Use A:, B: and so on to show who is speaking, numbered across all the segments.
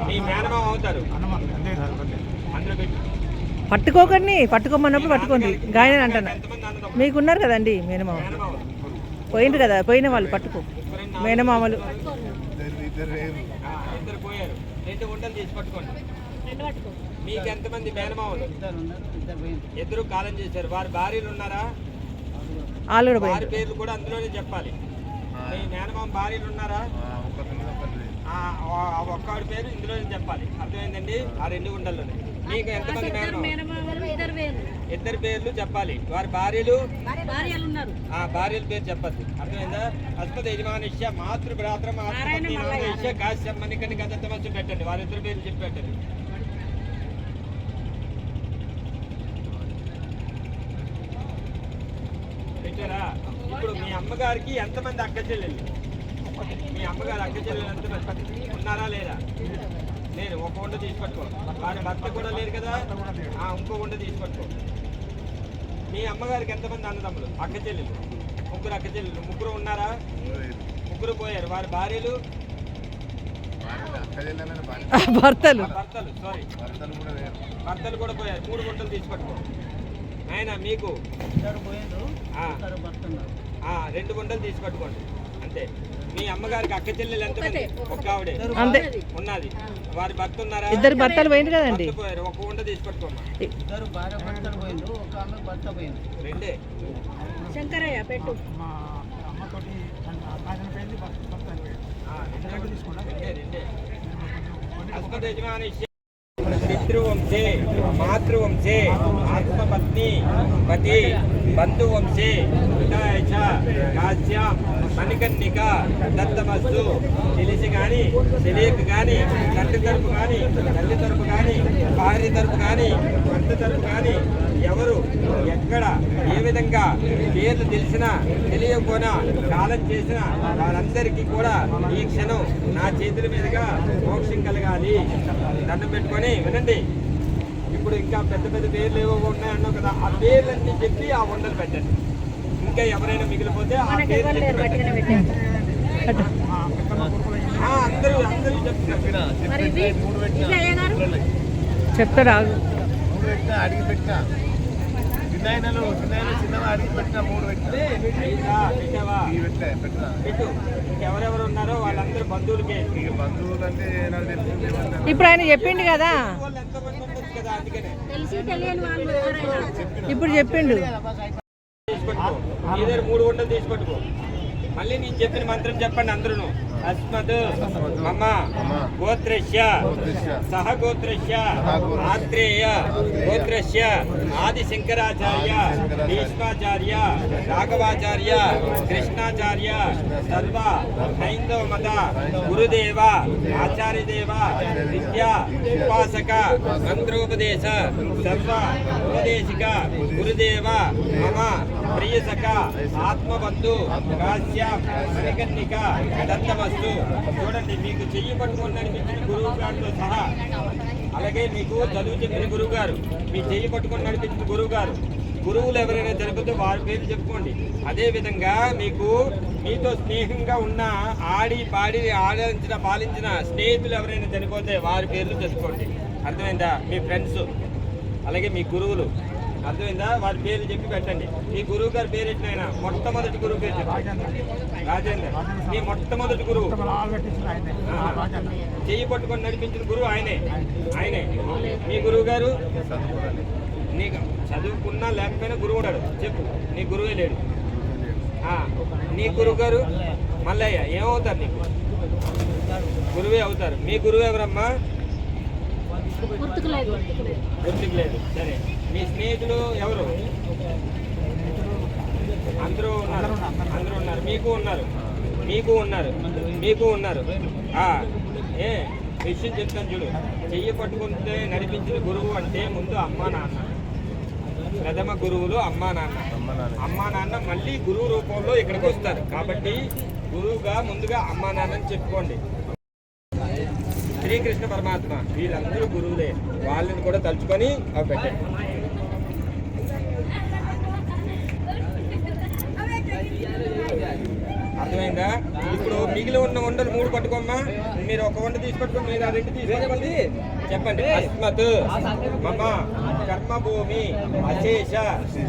A: మీ మేనమామ అవుతారు. అందులో పెట్టి
B: పట్టుకోకండి, పట్టుకోమన్నప్పుడు పట్టుకోండి. గాయన అంటున్నా మీకున్నారు కదండి మేనమామ, పోయిండ్రు కదా, పోయిన వాళ్ళు పట్టుకో మేనమామలు.
A: ఇద్దరు పోయారు. 2 ఉండలు తీసి పట్టుకోండి. మీకు ఎంతమంది మేనమామలు? ఇద్దరు కాలం చేశారు. వారి భార్యలు ఉన్నారా? వారి పేర్లు కూడా అందులోనే చెప్పాలి. మీ మేనమామ భార్యలు ఉన్నారా? ఒక్కడి పేరు ఇందులోనే చెప్పాలి. అర్థమైందండి? ఆ 2 ఉండల్లోనే. మీకు ఎంతమంది మేనమామలు? ఇద్దరు పేర్లు చెప్పాలి. వారి భార్యలు భార్యల పేరు చెప్పద్దు. అర్థమైందా? అస్మద యజమానిష్య మాతృభ్రాత్రం ఆత్మపత్నిష్య కాశ్యం మణికని గతంతమస్సు పెట్టండి. వారిద్దరు పేర్లు చెప్పి పెట్టండి. పెట్టారా? ఇప్పుడు మీ అమ్మగారికి ఎంతమంది అక్క చెల్లెలు? మీ అమ్మగారు అక్క చెల్లెలు ఎంతమంది ఉన్నారా లేదా? లేరు. ఒక వంట తీసి పట్టుకో. వారి భర్త కూడా లేరు కదా, ఇంకో వంట తీసి పట్టుకో. మీ అమ్మగారికి ఎంతమంది అన్నదమ్ములు? అక్క చెల్లెలు 3 అక్క చెల్లెలు. 3 ఉన్నారా? 3 పోయారు. వారి భార్యలు భర్తలు సారీ భర్తలు కూడా పోయారు. 3 వంటలు తీసి పట్టుకో. ఆయన మీకు 2 వంటలు తీసి పట్టుకోండి. అంతే. మీ అమ్మగారికి అక్క చెల్లెలు ఎంతమంది? ఒక ఆవిడే ఉన్నది. వారి భర్త ఉన్నారా? 2 భర్తలు పోయింది కదండి. పోయారు. ఒక వంట తీసి పట్టుకోమ్మా. 2 భార్య భర్తలు పోయిండు, ఒక ఆమె భర్త పోయింది. 2 శంకరయ్య పెట్టు. పితృవంశే మాతృవంశే ఆత్మపత్ని పతి బంధువంశే పితాయచ కాశ్యాం మణికర్ణిక దత్తమస్తు. తెలిసి కానీ తెలియక కానీ తండ్రి తరపు కానీ తల్లి తరపు కానీ భార్య తరపు కానీ భర్త తరపు కానీ ఎవరు ఎక్కడ ఏ విధంగా పేర్లు తెలిసినా తెలియకపోయినా కాలం చేసినా వారందరికీ కూడా ఈ క్షణం నా చేతుల మీదుగా మోక్షం కలగాలి. దండం పెట్టుకొని వినండి. ఇప్పుడు ఇంకా పెద్ద పెద్ద పేర్లు ఏవో ఉన్నాయన్నావు కదా, ఆ పేర్లన్నీ చెప్పి ఆ వంటలు పెట్టండి. ఇంకా ఎవరైనా మిగిలిపోతే ఆ పేర్లు అందరూ
B: చెప్తారా?
C: అడిగి పెట్టా
A: ఎవరెవరు ఉన్నారో వాళ్ళందరూ బంధువులకే.
B: ఇప్పుడు ఆయన చెప్పిండు కదా, ఇప్పుడు చెప్పిండు.
A: 3 వంటలు తీసి పట్టుకో. మళ్ళీ నేను చెప్పిన మంత్రం చెప్పండి అందరూ. అస్మద్ మమ గోత్రస్య సహ గోత్రస్య ఆత్రేయ గోత్రస్య ఆది శంకరాచార్య భీష్మాచార్య రాఘవాచార్య కృష్ణాచార్య సర్వ హైందవ మత గురుదేవ ఆచార్యదేవ విద్యా ఉపాసక మంత్రోపదేశ సర్వ ఉపదేశిక గురుదేవ మమ ప్రియసక ఆత్మబంధు కాశ్య మణికర్ణిక దత్తమస్తు. చూడండి, మీకు చెయ్యి పట్టుకొని నడిపించిన గురువు గారితో సహా, అలాగే మీకు చదువు చెప్పిన గురువు గారు, మీ చెయ్యి పట్టుకొని నడిపించిన గురువు గారు, గురువులు ఎవరైనా జరిగితే వారి పేరు చెప్పుకోండి. అదేవిధంగా మీకు మీతో స్నేహంగా ఉన్న ఆడి పాడి ఆడించిన పాలించిన స్నేహితులు ఎవరైనా చనిపోతే వారి పేర్లు చెప్పుకోండి. అర్థమైందా? మీ ఫ్రెండ్స్, అలాగే మీ గురువులు, అర్థమైందా? వారి పేర్లు చెప్పి పెట్టండి. మీ గురువు గారి పేరు ఎట్లయినా మొట్టమొదటి గురువు పేరు చెప్పండి. రాజేందర్ మీ మొట్టమొదటి గురువు. చెయ్యి పట్టుకొని నడిపించిన గురువు ఆయనే. మీ గురువు గారు నీకు చదువుకున్నా లేకపోయినా గురువు ఉన్నాడు. చెప్పు, నీ గురువే లేడు. నీ గురువు గారు మల్లయ్య ఏమవుతారు? నీకు గురువే అవుతారు. మీ గురువు ఎవరమ్మా? గుర్తుకు లేదు. సరే, మీ స్నేహితులు ఎవరు? అందరూ ఉన్నారు. మీకు ఉన్నారు. ఏ విషయం చెప్తాను చూడు. చెయ్యి పట్టుకుంటే నడిపించిన గురువు అంటే ముందు అమ్మా నాన్న. ప్రథమ గురువులు అమ్మా నాన్న మళ్ళీ గురువు రూపంలో ఇక్కడికి వస్తారు. కాబట్టి గురువుగా ముందుగా అమ్మా నాన్నని చెప్పుకోండి. శ్రీకృష్ణ పరమాత్మ వీళ్ళందరూ గురువులే. వాళ్ళని కూడా తలుచుకొని అవి పెట్టండి. అర్థమైందా? ఇప్పుడు మిగిలి ఉన్న వంటలు 3 పట్టుకోమ్మా. మీరు ఒక వంట తీసి పట్టుకోండి, మీరు ఆ 2 తీసుకోండి. చెప్పండి. అస్మత్ మమ కర్మభూమి అశేష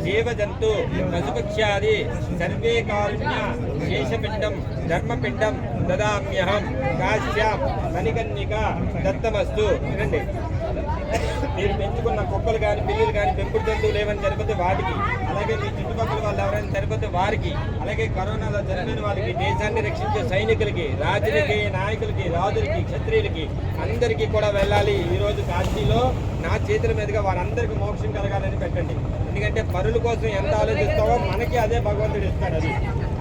A: జీవజంతు పశుపక్ష్యాది సర్వే కారుణ్య శేషపిండం ధర్మపిండం దదామ్యహం కాశ్యాం మణికర్ణిక దత్తమస్తు. వినండి, మీరు పెంచుకున్న కుక్కలు కానీ పిల్లులు కానీ పెంపుడు జంతువులు లేవని చనిపోతే వాటికి, అలాగే మీ చుట్టుపక్కల వాళ్ళు ఎవరైనా చనిపోతే వారికి, అలాగే కరోనాలో చనిపోయిన వాళ్ళకి, దేశాన్ని రక్షించే సైనికులకి, రాజులకి, నాయకులకి, రాజులకి, క్షత్రియులకి అందరికీ కూడా వెళ్ళాలి. ఈరోజు కాశీలో నా చేతుల మీదుగా వారందరికీ మోక్షం కలగాలని పెట్టండి. ఎందుకంటే పరుల కోసం ఎంత ఆలోచిస్తావో మనకి అదే భగవంతుడు ఇస్తాడు.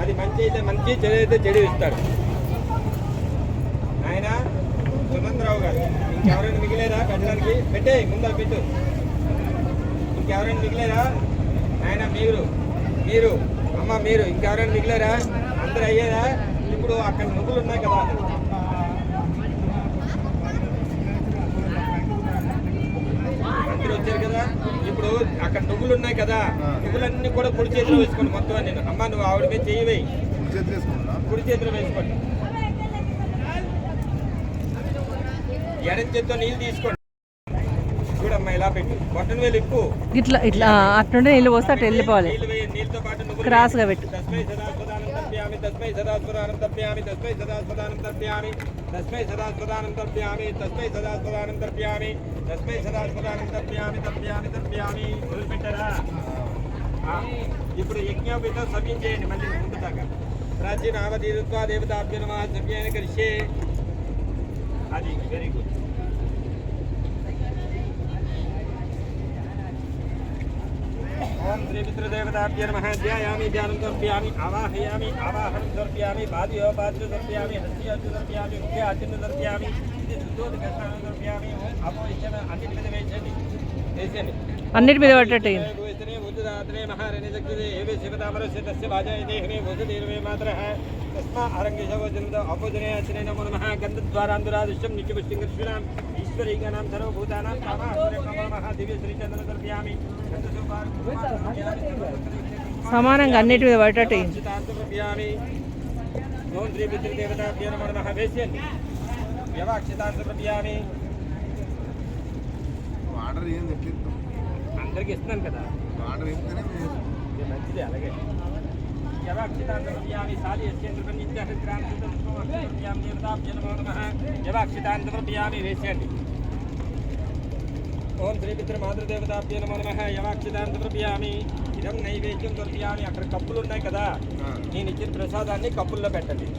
A: అది మంచి అయితే మంచి, చెడు అయితే చెడు ఇస్తాడు. ఆయన సునందరావు గారు ఇంకెవరైనా మిగిలేదా పెట్టడానికి? పెట్టే ముందర పెట్టు. ఇంకెవరైనా మిగిలేరా? ఆయన మీరు అమ్మ మీరు ఇంకెవరైనా మిగిలేరా? అందరూ అయ్యేదా? ఇప్పుడు అక్కడ నువ్వులు ఉన్నాయి కదా, అందరూ వచ్చారు కదా. ఇప్పుడు అక్కడ నువ్వులు ఉన్నాయి కదా, నువ్వులన్నీ కూడా కుడి చేతిలో వేసుకోండి మొత్తం. నేను అమ్మ నువ్వు ఆవిడ మీద చెయ్యి, కుడి చేతిలో వేసుకోండి. ఎడం చేత్తో నీళ్ళు తీసుకోండి. చూడమ్మా ఇలా పెట్టు, బొట్టను వేలు ఇప్పు.
B: ఇట్లా ఇట్లా అట్నుండి నీళ్ళు పోస్తే అట్లా వెళ్ళిపోవాలి.
A: నీళ్ళతో పాటు నువ్వు
B: క్రాస్గా పెట్టు.
A: తస్మై సదాస్పదానం తర్ప్యామి, తస్మై సదాస్పదానం తర్ప్యామి, తస్మై సదాస్పదానం తర్ప్యామి, తస్మై సదాస్పదానం తర్ప్యామి, తస్మై సదాస్పదానం తర్ప్యామి, తస్మై సదాస్పదానం తర్ప్యామి, తర్ప్యామి తర్ప్యామి. వదిలిపెట్టారా? ఇప్పుడు యజ్ఞోపేతో సవ్యం చేయండి. మళ్ళీ ముందు దాకా ప్రాచీన ఆవతీరుత్వా దేవతాభ్య నమః సవ్యాన్ని కలిసే. అది వెరీ గుడ్. ఓం శ్రీ పితృదేవతాభ్య నమః. ధ్యాయామి ధ్యానం సమర్పయామి, ఆవాహయామి ఆవాహనం సమర్పయామి, పాదయో పాద్యం సమర్పయామి, హస్త్యాచు సమర్పయామి, ముఖ్య ఆచరణ సమర్పయామి, ఇది శుద్ధోది కష్టాన్ని సమర్పయామి. ఓం అపోయిష్యన అన్నిటి మీద వేసేయండి, వేసేయండి.
B: అన్నిటి మీద పట్టేటి
A: ఉద్దాత్రే మహారణి శక్తి ఏవే శివతామరస్య తస్య భాజాయ దేహమే భూతదేవే మాతరః తస్మా ఆరంగ్యశవజనద అపోజనే అచనే నమో నమః. గంధద్వారాంధురాదిశ్యం నిత్యపుష్టిం కృష్ణాం ఈశ్వరీగణాం సర్వభూతానాం కామాసురే నమో నమః. దివ్య శ్రీచందన సమర్పయామి.
B: సమానంగా అన్నిటి మీద పట్టేటి.
A: సమర్పయామి. ఓం శ్రీ పితృదేవతాభ్యో నమో నమః. వేసేయండి. యవాక్షితాన్ సమర్పయామి.
C: ఆర్డర్ ఏంది ఎట్లా
A: అందరికి ఇస్తున్నాను కదా,
C: ఆర్డర్ ఏంటనే
A: మంచిది. అలాగే యవాక్షితాన్ సమర్పయామి. సాది యస్యేంద్ర నిత్యహరిద్రాన్ సమర్పయామి. దేవతాభ్యో నమో నమః. యవాక్షితాన్ సమర్పయామి. వేసేయండి. ఓం శ్రీ పితృమాతృదేవతాభ్యో నమో నమః. యవాక్షితాన్ సమర్పయామి. ఇదం నైవేద్యం సమర్పయామి. అక్కడ కప్పులు ఉన్నాయి కదా, నేను ఇచ్చిన ప్రసాదాన్ని కప్పుల్లో పెట్టండి.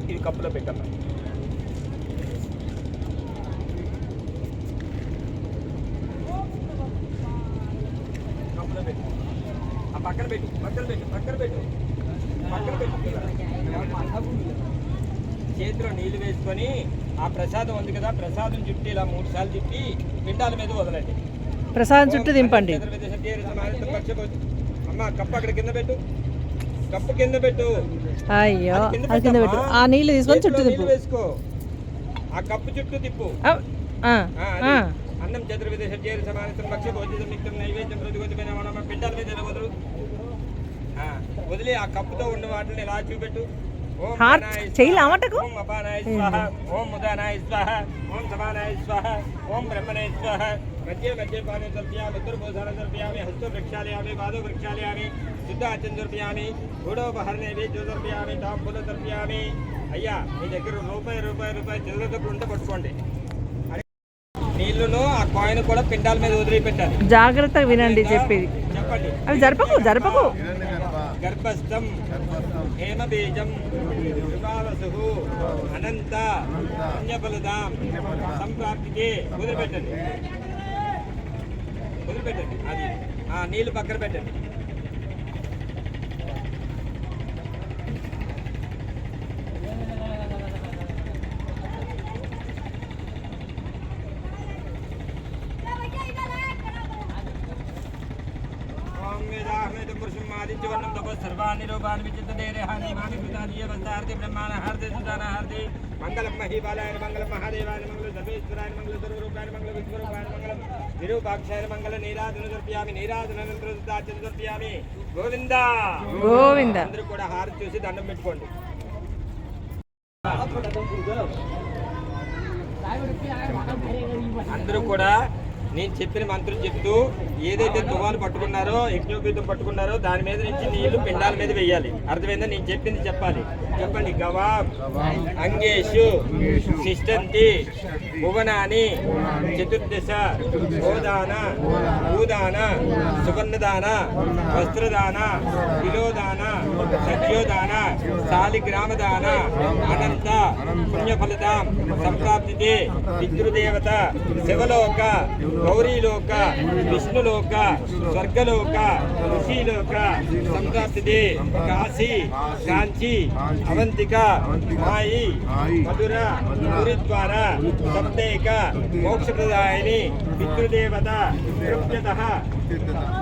A: ఇది కప్పులో పెట్టమ్మా. పక్కన పెట్టు, పక్కన పెట్టు, పక్కన పెట్టు, పక్కన పెట్టు. చేతిలో నీళ్లు వేసుకొని ఆ ప్రసాదం ఉంది కదా, ప్రసాదం చుట్టి ఇలా 3 సార్లు తిప్పి పిండాల మీద వదలండి.
B: ప్రసాదం చుట్టూ దింపండి.
A: అమ్మ కప్పు అక్కడ కింద పెట్టు, కప్పు కింద పెట్టు.
B: అయ్యో అది కింద పెట్టు. ఆ నీళ్లు తీసుకొని చుట్టూ తిప్పు.
A: వేసుకో, ఆ కప్పు చుట్టూ తిప్పు. అన్నం చతుర్విధ షడ్జేరు సమానితం భక్ష్య భోజ్యం మిక్తం నైవేద్యం ప్రతిగోజమైన మనం పిండాల మీద వదలు. వదిలి ఆ కప్పుతో ఉన్న వాటిని ఇలా చూపెట్టు. ఓం అపానాయ స్వాహ, ఓం ఉదానాయ స్వాహ, ఓం సమానాయ స్వాహ, ఓం బ్రహ్మణాయ స్వాహ. మధ్య మధ్య పానం సమర్పయామి, ఉత్తరభూషాణం సమర్పయామి, హస్తో వృక్షాలయామి, పాదో వృక్షాలయామి, శుద్ధ ఆచరణ సమర్పయామి, గూఢోపహర నైవేద్యం సమర్పయామి, తాంబూలం సమర్పయామి. అయ్యా మీ దగ్గర రూపాయి చిల్లర డబ్బులు ఉంటే పట్టుకోండి. నీళ్లను ఆ కాయిన్ కూడా పిండాల మీద వదిలిపెట్టాలి.
B: జాగ్రత్తగా వినండి చెప్పేది.
A: చెప్పండి.
B: అవి జరపకు.
A: గర్భస్థం హేమ బీజం వివావసు అనంత పుణ్యఫలదాం సంప్రాప్తికి వదిలిపెట్టండి. అది ఆ నీళ్లు పక్కన పెట్టండి. सर्वाणि रूपाणि विचित्रदेहानि मानि पितादीय वस्तार्थे ब्रह्माण हर्दे सुदान हर्दे మంగళం మహీబాలాయ మంగళం మహాదేవాయ మంగళం సర్వేశ్వరాయ మంగళం సర్వరూపాయ మంగళం విశ్వరూపాయ మంగళం విరూపాక్షాయ మంగళ నీరాజన దర్పయామి నీరాజన దర్పయామి గోవింద
B: గోవింద.
A: అందరూ కూడా హారతి చూసి దండం పెట్టుకోండి. అందరూ కూడా నేను చెప్పిన మంత్రం చెప్తూ ఏదైతే తువాలు పట్టుకున్నారో యజ్ఞోపీతం పట్టుకున్నారో దాని మీద నుంచి నీళ్లు పిండాల మీద వేయాలి. అర్థమైందా? నేను చెప్పింది చెప్పాలి. చెప్పండి. గవాం అంగేషు శిష్టంతి భువనాని చతుర్దశ గోదాన భూదాన సుగంధదాన వస్త్రదాన విలోదాన సఖ్యోదాన శాలిగ్రామదాన అనంత పుణ్యఫలదాం సంప్రాప్తితే పితృదేవత శివలోక గౌరీలోక విష్ణులోక స్వర్గలోక ఋషిలోక సంప్రాప్తితే కాశీ కాంచీ అవంతిక మాయి మధుర గురుద్వార సప్తేక మోక్షప్రదాయిని పితృదేవత తృప్యతః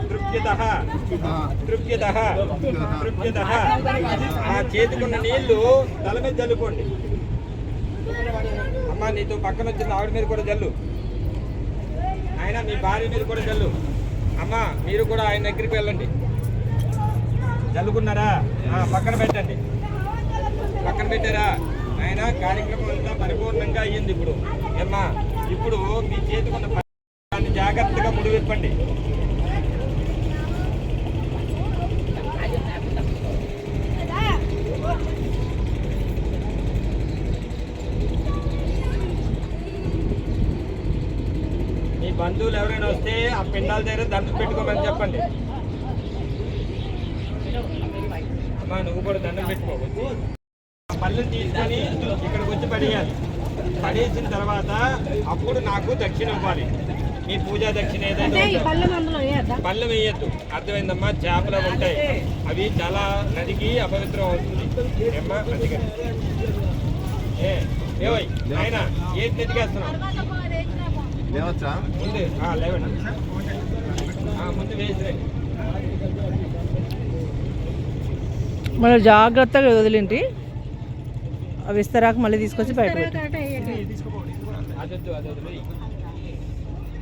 A: తృప్యతః తృప్యతః తృప్యతః. ఆ చేతికున్న నీళ్లు తల మీద జల్లుకోండి. అమ్మ నీతో పక్కన వచ్చింది ఆవిడ మీద కూడా జల్లు. ఆయన మీ భార్య మీద కూడా జల్లు. అమ్మ మీరు కూడా ఆయన దగ్గరికి వెళ్ళండి. జల్లుకున్నారా? పక్కన పెట్టండి. పక్కన పెట్టారా? ఆయన కార్యక్రమం అంతా పరిపూర్ణంగా అయ్యింది. ఇప్పుడు ఏమ్మా ఇప్పుడు మీ చేతికున్న దాన్ని జాగ్రత్తగా ముడివిప్పండి. మీ బంధువులు ఎవరైనా వస్తే ఆ పిండాల దగ్గర దండం పెట్టుకోమని చెప్పండి. అమ్మా నువ్వు కూడా దండం పెట్టుకోవచ్చు. పళ్ళని తీసుకొని ఇక్కడికి వచ్చి పడేయాలి. పడేసిన తర్వాత అప్పుడు నాకు దక్షిణ ఇవ్వాలి. మీ పూజా దక్షిణ ఏదైతే పళ్ళం వేయద్దు. అర్థమైందమ్మా? చేపలు ఉంటాయి, అవి చాలా నదికి అపవిత్రం అవుతుంది. ఏమ్మా అందుకని ఏవై ఆయన ఏది నెతికేస్తున్నావు?
C: లేవచ్చా?
A: ముందు లేవండి. ముందు వేసిరండి.
B: మళ్ళీ జాగ్రత్తగా వదిలింటి అవి ఇస్తారాక మళ్ళీ తీసుకొచ్చి బయట పెట్టి
A: అదొద్దు అదొద్దు.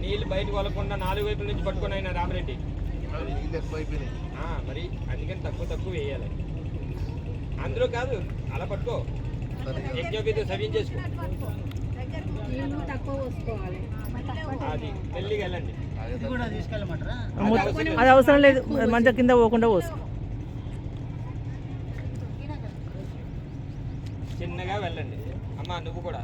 A: నీళ్ళు బయటకు వెళ్ళకుండా 4 వైపుల నుంచి పట్టుకొని అయినా రామరెడ్డి. మరి అందుకని తక్కువ వేయాలి. అందరూ కాదు అలా పట్టుకో. యజ్ఞోపీతం సవ్యం చేసుకో. అది పెళ్ళికి వెళ్ళండి.
B: అది అవసరం లేదు. మంచం కింద పోకుండా పోసుకో.
A: చిన్నగా వెళ్ళండి. అమ్మా నువ్వు కూడా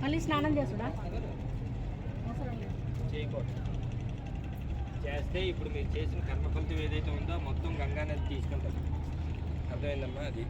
D: మళ్ళీ స్నానం చేసుడా
A: చేయకూడదు. చేస్తే ఇప్పుడు మీరు చేసిన కర్మ ఫలితం ఏదైతే ఉందో మొత్తం గంగా నది తీసుకుంటారు. అర్థమైందమ్మా? అది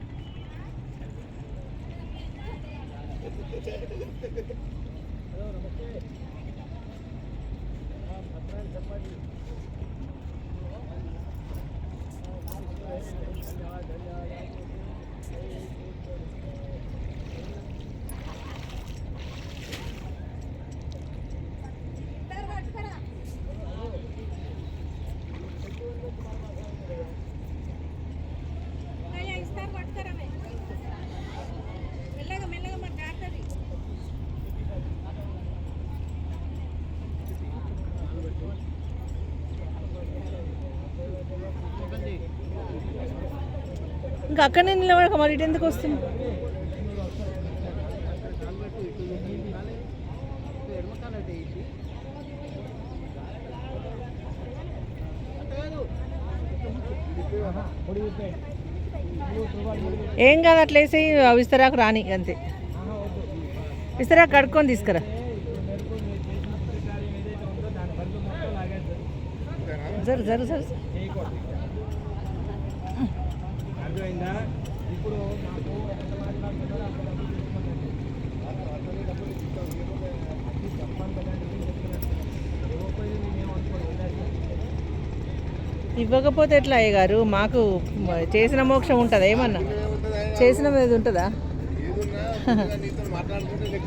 B: ఇంకా అక్కడనే నిలబడక మరి ఇటు ఎందుకు వస్తుంది? ఏం కాదు అట్లా వేసి విస్తరాకు రాని అంతే. విస్తరాకు కడుక్కొని తీసుకురా. జరు జరు జరు
A: అర్థమైందా? ఇప్పుడు
B: ఇవ్వకపోతే ఎట్లా అయ్య గారు? మాకు చేసిన మోక్షం ఉంటుందా? ఏమన్నా చేసిన మీద ఉంటుందా?
C: మాట్లాడుకుంటే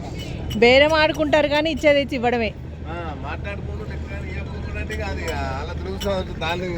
B: బేరం ఆడుకుంటారు కానీ ఇచ్చేది ఇచ్చి ఇవ్వడమే.
C: మాట్లాడుకుంటూ
D: కాదు ఇక అలా తిరుగుతూ దాన్ని